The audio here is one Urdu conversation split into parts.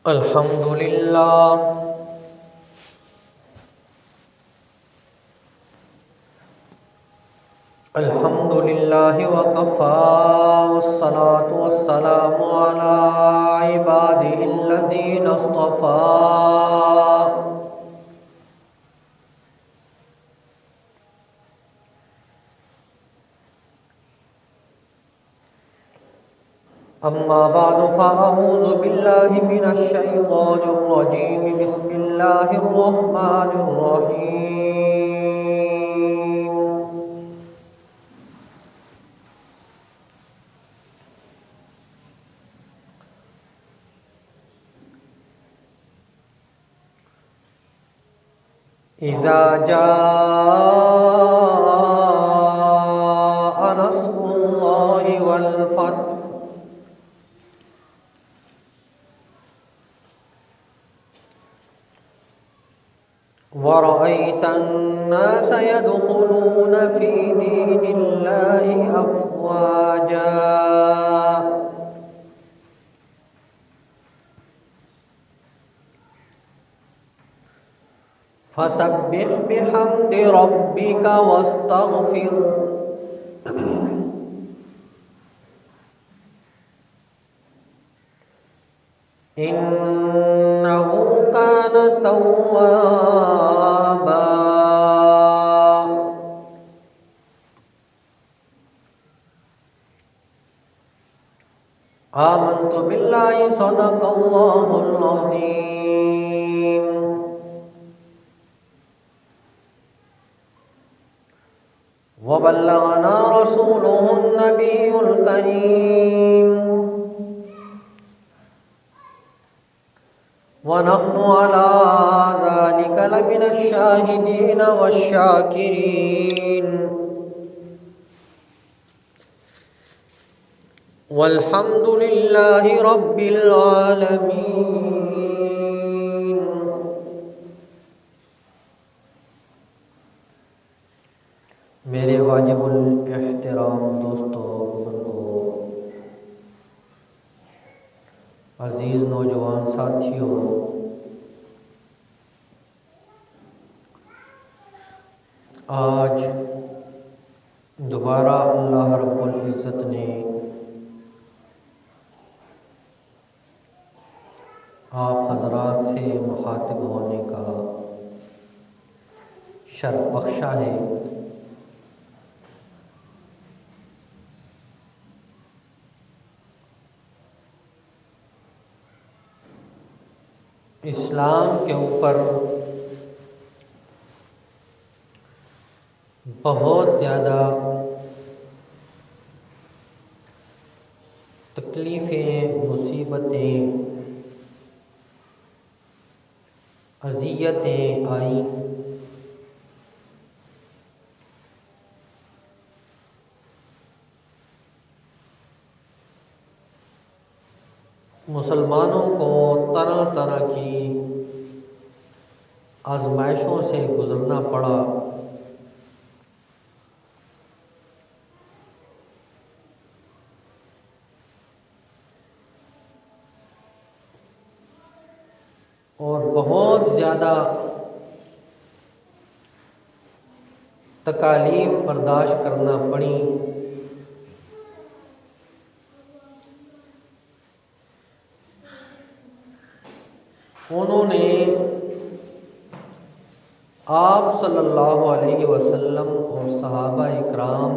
الحمد لله الحمد لله وكفى والصلاة والسلام على عباده الذين اصطفى أما بعد فأعوذ بالله من الشيطان الرجيم بسم الله الرحمن الرحيم إذا جاء نصر الله والفتح ورأيت الناس يدخلون في دين الله أفواجا فسبح بحمد ربك واستغفر إنه كان توابا آمنت بالله صدق الله العظيم وبلغنا رسوله النبي الكريم ونحن على ذلك لمن الشاهدين والشاكرين والحمد لله رب العالمين. میرے واجب الاحترام دوستو، بزرگوں، عزیز نوجوان ساتھیوں، آج دوبارہ اللہ رب العزت نے آپ حضرات سے مخاطب ہونے کا شرف بخشا ہے۔ اسلام کے اوپر بہت زیادہ تکلیفیں، مصیبتیں، اذیتیں آئیں، مسلمانوں کو طرح طرح کی آزمائشوں سے گزرنا پڑا، اور بہت زیادہ تکالیف برداشت کرنا پڑی۔ انہوں نے آپ صلی اللہ علیہ وسلم اور صحابہ اکرام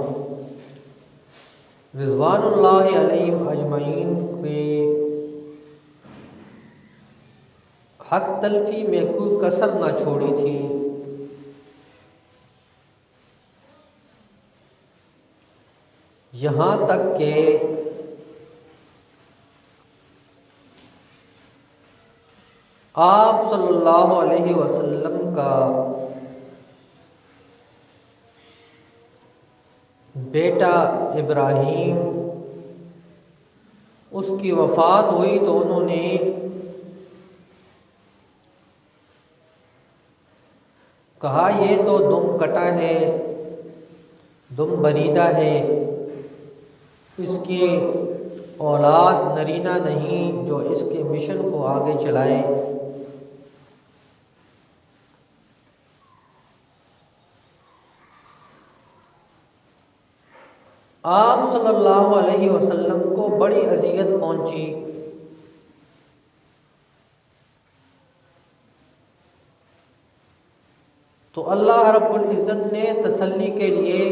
رضوان اللہ علیہم اجمعین کے حق تلفی میں کوئی کسر نہ چھوڑی تھی۔ یہاں تک کہ آپ صلی اللہ علیہ وسلم کا بیٹا ابراہیم، اس کی وفات ہوئی تو انہوں نے کہا یہ تو دم کٹا ہے، دم بریدہ ہے، اس کی اولاد نرینہ نہیں جو اس کے مشن کو آگے چلائے۔ آپ صلی اللہ علیہ وسلم کو بڑی اذیت پہنچی، تو اللہ رب العزت نے تسلی کے لیے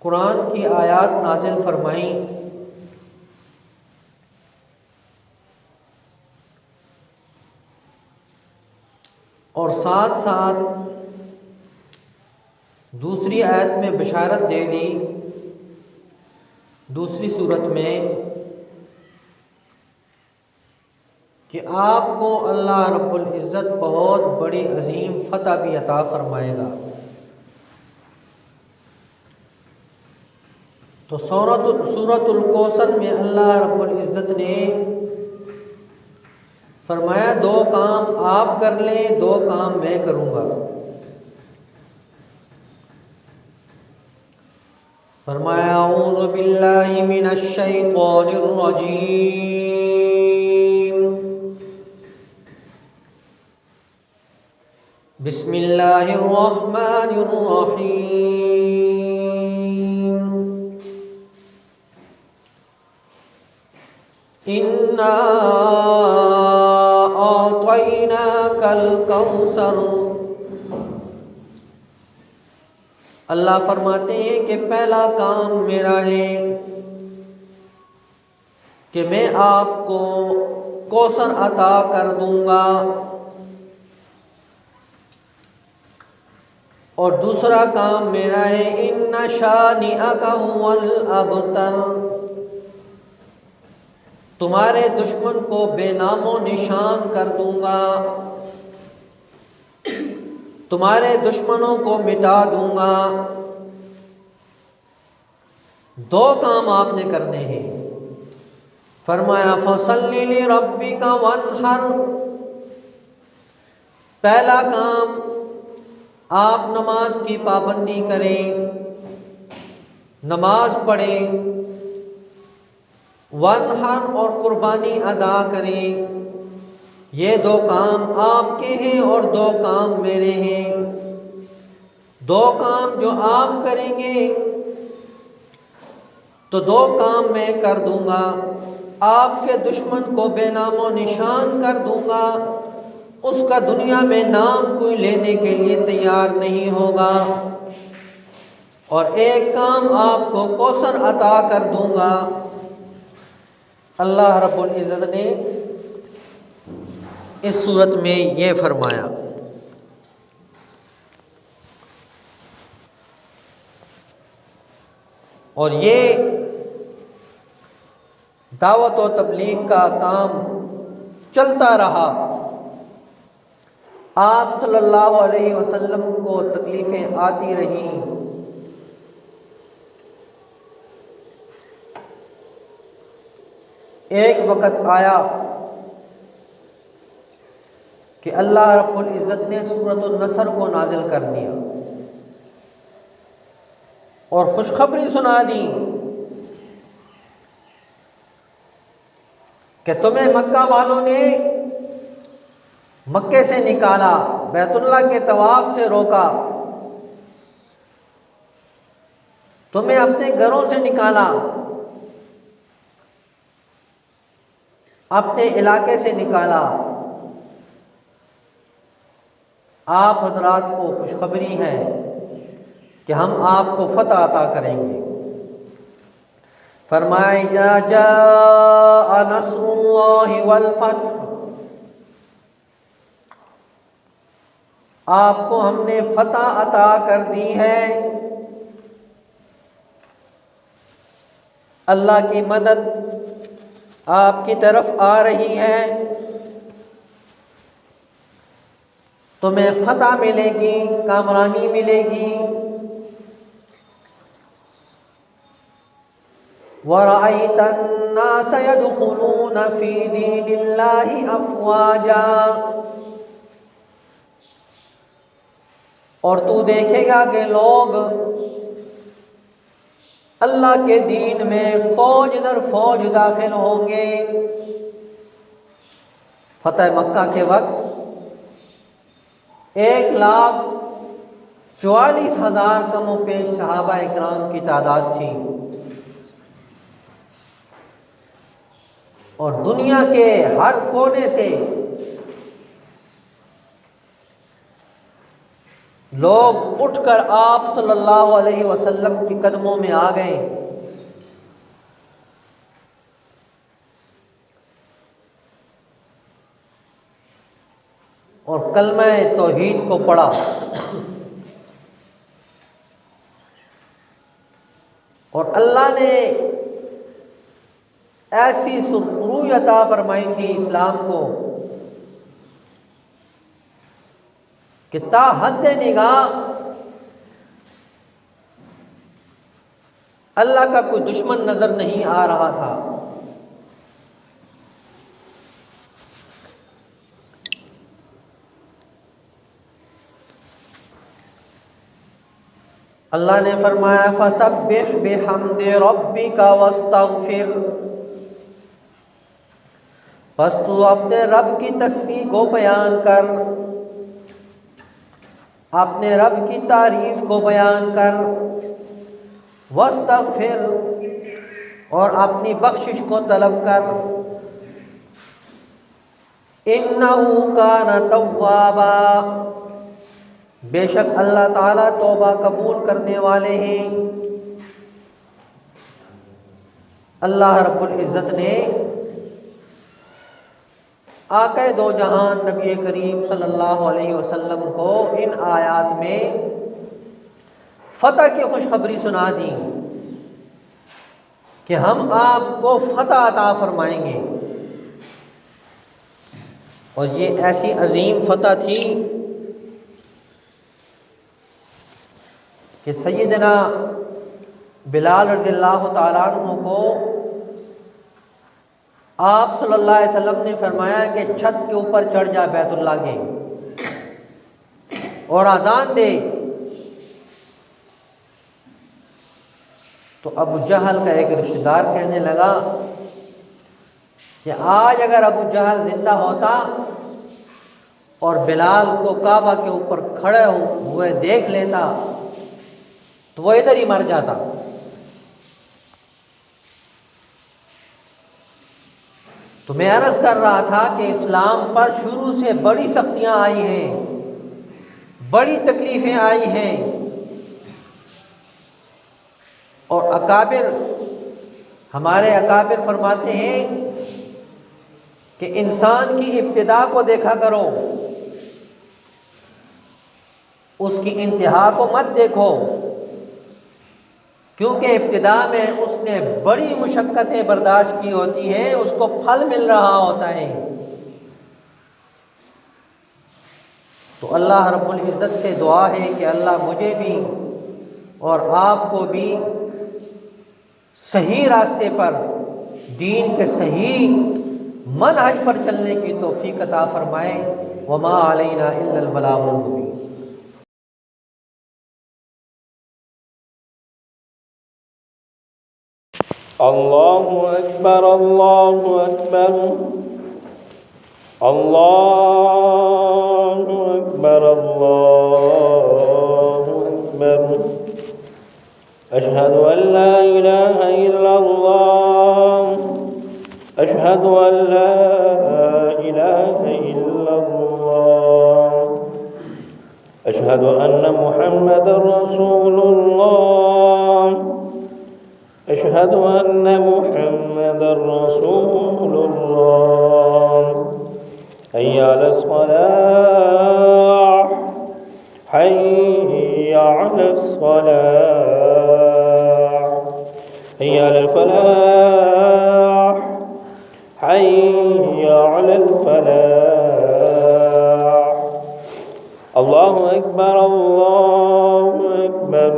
قرآن کی آیات نازل فرمائیں، اور ساتھ ساتھ دوسری آیت میں بشارت دے دی، دوسری صورت میں، کہ آپ کو اللہ رب العزت بہت بڑی عظیم فتح بھی عطا فرمائے گا۔ تو سورۃ الکوثر میں اللہ رب العزت نے فرمایا 2 کام آپ کر لیں، 2 کام میں کروں گا۔ فرمایا اعوذ باللہ من الشیطان الرجیم، بسم اللہ الرحمن الرحیم، انا اعطیناک الکوثر۔ اللہ فرماتے ہیں کہ پہلا کام میرا ہے کہ میں آپ کو کوثر عطا کر دوں گا، اور دوسرا کام میرا ہے ان شانئک هو الابتر، تمہارے دشمن کو بے نام و نشان کر دوں گا، تمہارے دشمنوں کو مٹا دوں گا۔ 2 کام آپ نے کرنے ہیں۔ فرمایا فَصَلِّ لِرَبِّكَ وَانْحَرْ، پہلا کام آپ نماز کی پابندی کریں، نماز پڑھیں، وَانْحَرْ اور قربانی ادا کریں۔ یہ 2 کام آپ کے ہیں اور 2 کام میرے ہیں۔ 2 کام جو آپ کریں گے تو 2 کام میں کر دوں گا، آپ کے دشمن کو بے نام و نشان کر دوں گا، اس کا دنیا میں نام کوئی لینے کے لیے تیار نہیں ہوگا، اور ایک کام آپ کو کوثر عطا کر دوں گا۔ اللہ رب العزت نے اس صورت میں یہ فرمایا۔ اور یہ دعوت و تبلیغ کا کام چلتا رہا، آپ صلی اللہ علیہ وسلم کو تکلیفیں آتی رہیں، ایک وقت آیا کہ اللہ رب العزت نے سورۃ النصر کو نازل کر دیا اور خوشخبری سنا دی کہ تمہیں مکہ والوں نے مکے سے نکالا، بیت اللہ کے طواف سے روکا، تمہیں اپنے گھروں سے نکالا، اپنے علاقے سے نکالا۔ آپ حضرات کو خوشخبری ہے کہ ہم آپ کو فتح عطا کریں گے۔ فرمایا اذا جاء نصر اللہ والفتح، آپ کو ہم نے فتح عطا کر دی ہے، اللہ کی مدد آپ کی طرف آ رہی ہے، تمہیں فتح ملے گی، کامرانی ملے گی۔ وَرَأَيْتَ النَّاسَ يَدْخُلُونَ فِي دِينِ اللَّهِ أَفْوَاجًا، اور تو دیکھے گا کہ لوگ اللہ کے دین میں فوج در فوج داخل ہوں گے۔ فتح مکہ کے وقت 1,44,000 کم و پیش صحابہ اکرام کی تعداد تھی، اور دنیا کے ہر کونے سے لوگ اٹھ کر آپ صلی اللہ علیہ وسلم کے قدموں میں آ گئے، اور کلمہ توحید کو پڑھا، اور اللہ نے ایسی سرخروئی عطا فرمائی تھی اسلام کو کہ تا حد نگاہ اللہ کا کوئی دشمن نظر نہیں آ رہا تھا۔ اللہ نے فرمایا فَسَبِّحْ بِحَمْدِ رَبِّكَ وَاسْتَغْفِرْ، بس تو اپنے رب کی تسبیح کو بیان کر، اپنے رب کی تعریف کو بیان کر، واستغفر، اور اپنی بخشش کو طلب کر، انہ کان توابا، بے شک اللہ تعالیٰ توبہ قبول کرنے والے ہیں۔ اللہ رب العزت نے آقا دو جہان نبی کریم صلی اللہ علیہ وسلم کو ان آیات میں فتح کی خوشخبری سنا دی کہ ہم آپ کو فتح عطا فرمائیں گے، اور یہ ایسی عظیم فتح تھی کہ سیدنا بلال رضی اللہ تعالیٰ عنہ کو آپ صلی اللہ علیہ وسلم نے فرمایا کہ چھت کے اوپر چڑھ جا بیت اللہ کے اور اذان دے، تو ابو جہل کا ایک رشتہ دار کہنے لگا کہ آج اگر ابو جہل زندہ ہوتا اور بلال کو کعبہ کے اوپر کھڑے ہوئے دیکھ لیتا تو وہ ادھر ہی مر جاتا۔ تو میں عرض کر رہا تھا کہ اسلام پر شروع سے بڑی سختیاں آئی ہیں، بڑی تکلیفیں آئی ہیں، اور اکابر ہمارے اکابر فرماتے ہیں کہ انسان کی ابتدا کو دیکھا کرو، اس کی انتہا کو مت دیکھو، کیونکہ ابتدا میں اس نے بڑی مشقتیں برداشت کی ہوتی ہیں، اس کو پھل مل رہا ہوتا ہے۔ تو اللہ رب العزت سے دعا ہے کہ اللہ مجھے بھی اور آپ کو بھی صحیح راستے پر، دین کے صحیح منہج پر چلنے کی توفیق عطا فرمائے۔ وما علینا الا البلاغ المبین۔ اللہ اکبر اللہ اکبر اللہ اکبر اللہ اکبر، اشہد ان لا الہ الا اللہ، اشہد ان لا الہ الا اللہ، اشہد ان محمد رسول اللہ، اشہد ان محمد رسول اللہ، حی علی الصلاۃ حی علی الصلاۃ، حی علی الفلاح حی علی الفلاح، اللہ اکبر اللہ اکبر،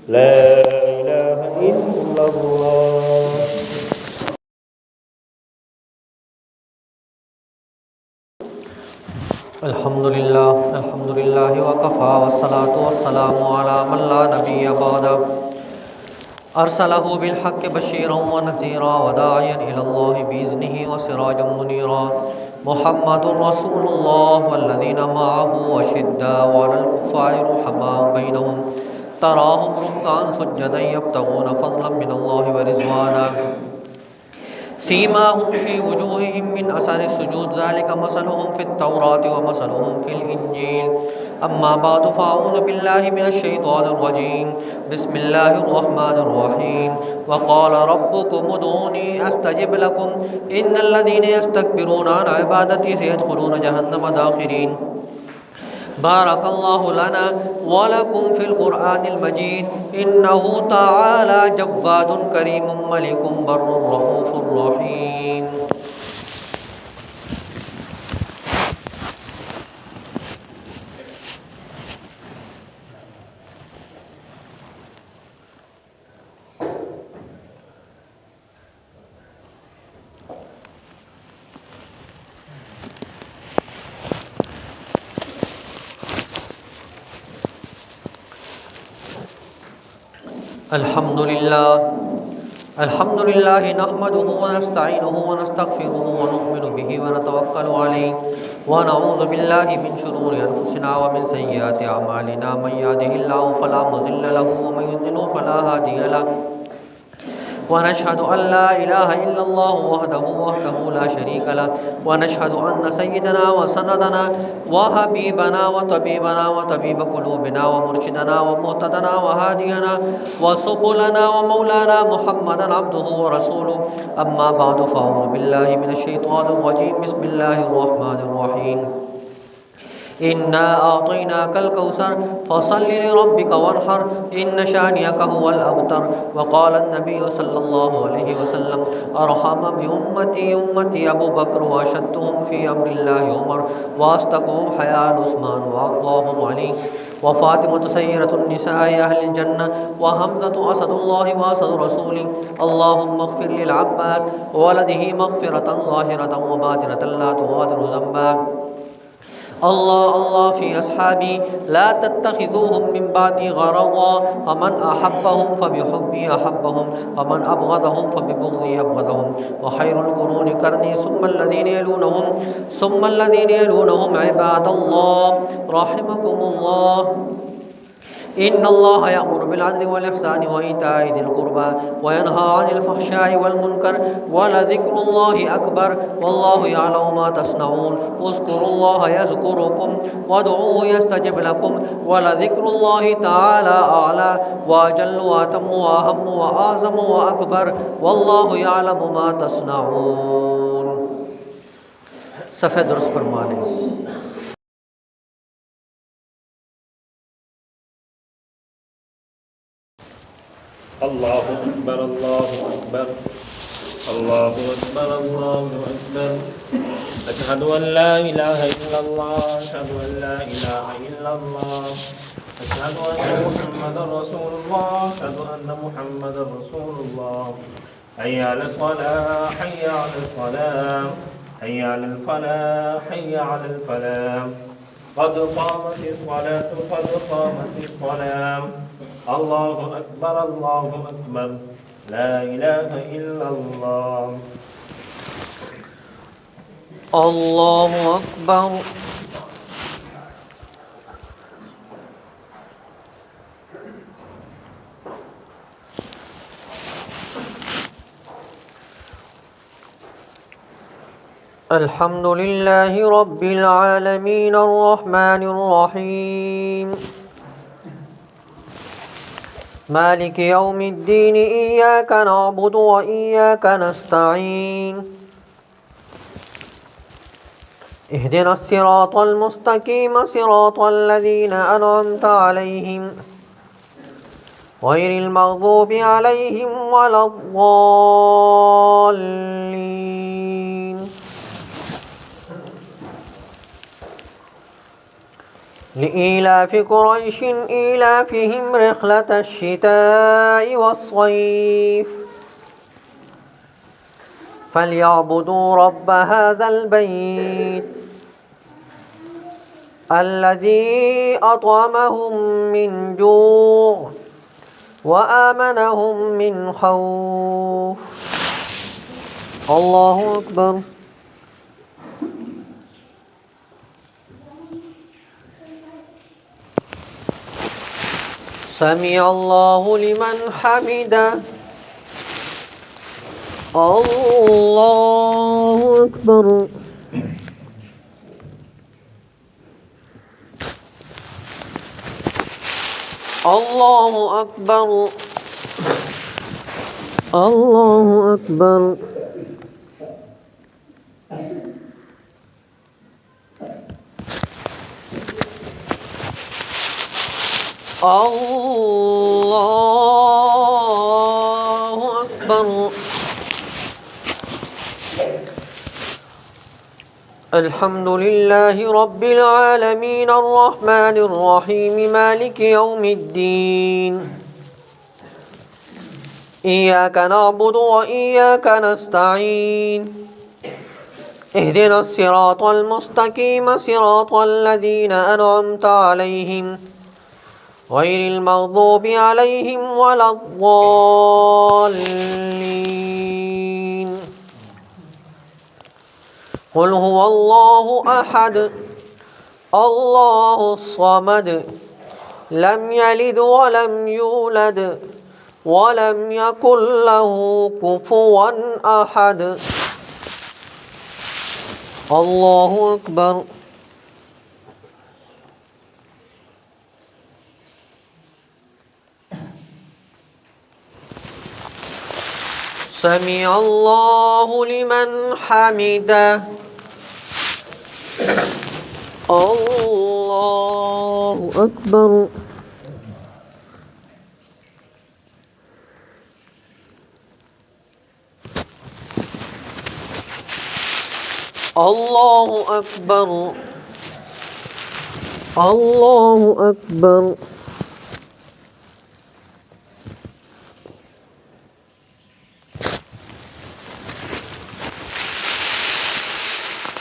لا الہ الا اللہ۔ الحمدللہ وکفی والصلاة والسلام علی من لا نبی بعدہ۔ أرسله بالحق بشيرا ونذيرا وداعيا إلى الله بإذنه وسراجا منيرا محمد رسول الله والذين معه أشداء على الكفار رحماء بينهم تراهم ركعا سجدا يبتغون فضلا من الله ورضوانا سيماهم في وجوههم من أثر السجود ذلك مثلهم في التوراة ومثلهم في الإنجيل أما بعد فأعوذ بالله من الشيطان الرجيم بسم الله الرحمن الرحيم وقال ربكم ادعوني أستجب لكم إن الذين يستكبرون عن عبادتي سيدخلون جهنم داخرين بارك الله لنا ولكم في القرآن المجيد إنه تعالى جواد كريم ملك بر رؤوف رحيم الحمد لله نحمده ونستعينه ونستغفره ونؤمن به ونتوكل عليه ونعوذ بالله من شرور أنفسنا ومن سيئات أعمالنا من يهده الله فلا مضل له ومن يضلل فلا هادي له ونشهد أن لا إله إلا الله وحده لا شريك له ونشهد أن سيدنا وسندنا وحبيبنا وطبيب قلوبنا ومرشدنا ومهتدنا وهادينا وسبلنا ومولانا محمدا عبده ورسوله أما بعد فأعوذ بالله من الشيطان الرجيم بسم الله الرحمن الرحيم إنا أعطيناك الكوثر فصل لربك وانحر إن شانئك هو الأبتر وقال النبي صلى الله عليه وسلم أرحم بأمتي أبو بكر وأشدهم في أمر الله عمر وأصدقهم حياء عثمان وأقواهم علي وفاطمة سيرة النساء أهل الجنة وحمزة أسد الله وأسد رسوله اللهم اغفر للعباس وولده مغفرة ظاهرة وباطنة لا تغادر ذنبا الله في أصحابي لا تتخذوهم من بعدي غرضا فمن أحبهم فبحبي أحبهم ومن أبغضهم فببغضي أبغضهم وخير القرون قرني ثم الذين يلونهم عباد الله رحمكم الله إن الله يأمر بالعدل والإحسان وإيتاء ذي القربى وينهى عن الفحشاء والمنكر ولذكر الله أكبر والله يعلم ما تصنعون اذكروا الله يذكركم وادعوه يستجب لكم ولذكر الله تعالى أعلى وأجل وأتم وأهم وأعظم وأكبر والله يعلم ما تصنعون صفحہ درست فرما لیں الله أكبر الله أكبر الله أكبر الله أكبر أشهد أن لا إله إلا الله أشهد أن لا إله إلا الله أشهد أن محمدا رسول الله أشهد أن محمدا رسول الله حي على الصلاة حي على الصلاة حي على الفلاح حي على الفلاح قد قامت الصلاة قد قامت الصلاة الله أكبر لا إله إلا الله الله أكبر الحمد لله رب العالمين الرحمن الرحيم مالك يوم الدين إياك نعبد وإياك نستعين اهدنا الصراط المستقيم صراط الذين أنعمت عليهم غير المغضوب عليهم ولا الضالين لإيلاف قريش إيلافهم رحلة الشتاء والصيف فليعبدوا رب هذا البيت الذي أطعمهم من جوع وآمنهم من خوف. الله أكبر. سمع الله لمن حمده. الله أكبر. الله أكبر. الله أكبر. الله أكبر. الحمد لله رب العالمين الرحمن الرحيم مالك يوم الدين. إياك نعبد وإياك نستعين. اهدنا الصراط المستقيم صراط الذين أنعمت عليهم غير المغضوب عليهم ولا الضالين. قل هو الله أحد الله الصمد لم يلد ولم يولد ولم يكن له كفوا أحد. الله أكبر. سمع الله لمن حمده. الله أكبر. الله أكبر. الله أكبر.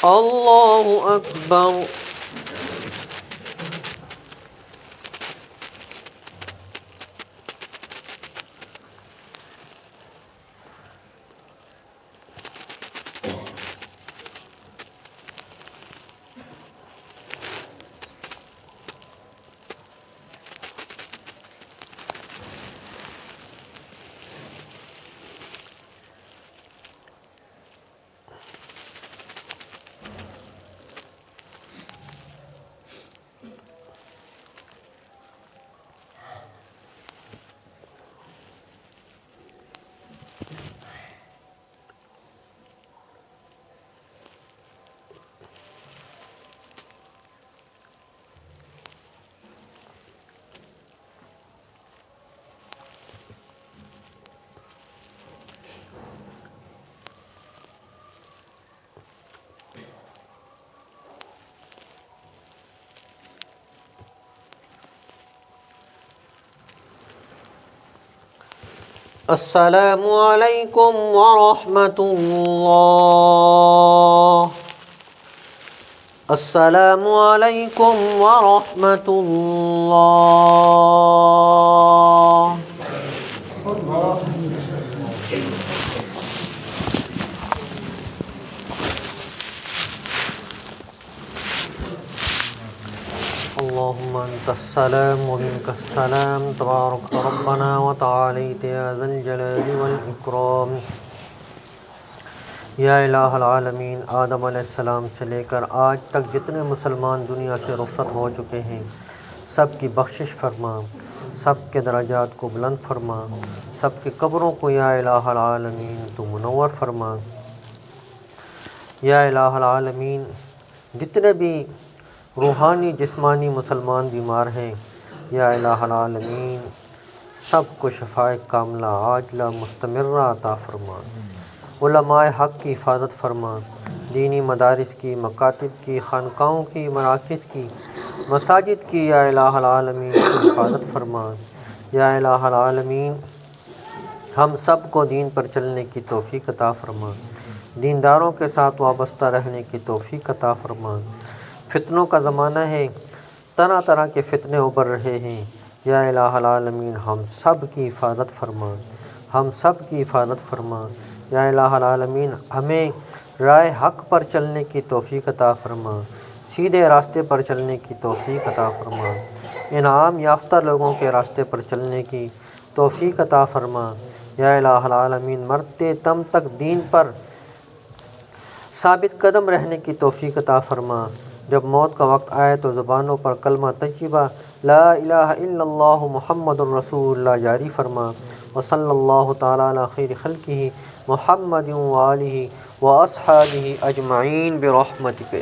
الله أكبر. السلام علیکم ورحمۃ اللہ. السلام علیکم ورحمۃ اللہ. اللهم انت السلام ومنك السلام تبارك ربنا وتعاليت يا ذا الجلال والاکرام. یا الہ العالمین، آدم علیہ السلام سے لے کر آج تک جتنے مسلمان دنیا سے رخصت ہو چکے ہیں سب کی بخشش فرما، سب کے درجات کو بلند فرما، سب کی قبروں کو یا الہ العالمین تو منور فرما. یا الہ العالمین، جتنے بھی روحانی جسمانی مسلمان بیمار ہیں یا الہ العالمین سب کو شفائے کاملہ عاجلہ مستمرہ عطا فرما. علماء حق کی حفاظت فرما، دینی مدارس کی، مکاتب کی، خانقاہوں کی، مراکز کی، مساجد کی یا الہ العالمین کی حفاظت فرما. یا الہ العالمین ہم سب کو دین پر چلنے کی توفیق عطا فرما، دینداروں کے ساتھ وابستہ رہنے کی توفیق عطا فرما. فتنوں کا زمانہ ہے، طرح طرح کے فتنے ابھر رہے ہیں، یا الہ العالمین ہم سب کی حفاظت فرما، ہم سب کی حفاظت فرما۔ یا الہ العالمین ہمیں رائے حق پر چلنے کی توفیق عطا فرما، سیدھے راستے پر چلنے کی توفیق عطا فرما، انعام یافتہ لوگوں کے راستے پر چلنے کی توفیق عطا فرما۔ یا الہ العالمین مرتے دم تک دین پر ثابت قدم رہنے کی توفیق عطا فرما، جب موت کا وقت آئے تو زبانوں پر کلمہ طیبہ لا الہ الا اللہ محمد الرسول اللہ جاری فرما۔ وصلی اللہ تعالیٰ علی خیر خلقہ محمد وآلہ واصحابہ اجمعین برحمتک۔